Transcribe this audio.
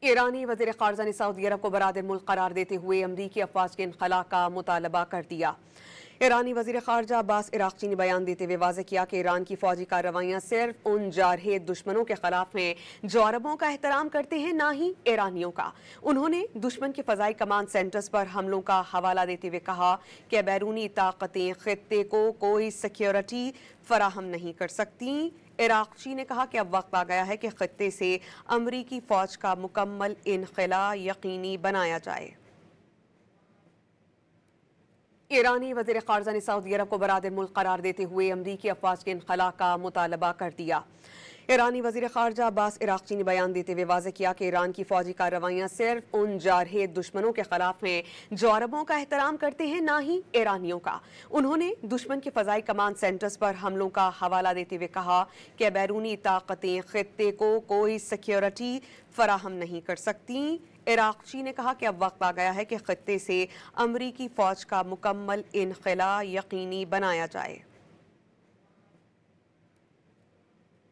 ایرانی وزیر خارجہ نے سعودی عرب کو برادر ملک قرار دیتے ہوئے امریکی افواج کے انخلاء کا مطالبہ کر دیا۔ ایرانی وزیر خارجہ عباس عراقچی نے بیان دیتے ہوئے واضح کیا کہ ایران کی فوجی کارروائیاں صرف ان جارحیت دشمنوں کے خلاف ہیں جو عربوں کا احترام کرتے ہیں، نہ ہی ایرانیوں کا۔ انہوں نے دشمن کے فضائی کمانڈ سینٹرز پر حملوں کا حوالہ دیتے ہوئے کہا کہ بیرونی طاقتیں خطے کو کوئی سیکیورٹی فراہم نہیں کر سکتی۔ عراقچی نے کہا کہ اب وقت آ گیا ہے کہ خطے سے امریکی فوج کا مکمل انخلاء یقینی بنایا جائے۔ ایرانی وزیر خارجہ نے سعودی عرب کو برادر ملک قرار دیتے ہوئے امریکی افواج کے انخلاء کا مطالبہ کر دیا۔ ایرانی وزیر خارجہ عباس عراقچی نے بیان دیتے ہوئے واضح کیا کہ ایران کی فوجی کارروائیاں صرف ان جارحیت دشمنوں کے خلاف ہیں جو عربوں کا احترام کرتے ہیں، نہ ہی ایرانیوں کا۔ انہوں نے دشمن کے فضائی کمانڈ سینٹرز پر حملوں کا حوالہ دیتے ہوئے کہا کہ بیرونی طاقتیں خطے کو کوئی سیکیورٹی فراہم نہیں کر سکتی۔ عراقچی نے کہا کہ اب وقت آ گیا ہے کہ خطے سے امریکی فوج کا مکمل انخلاء یقینی بنایا جائے۔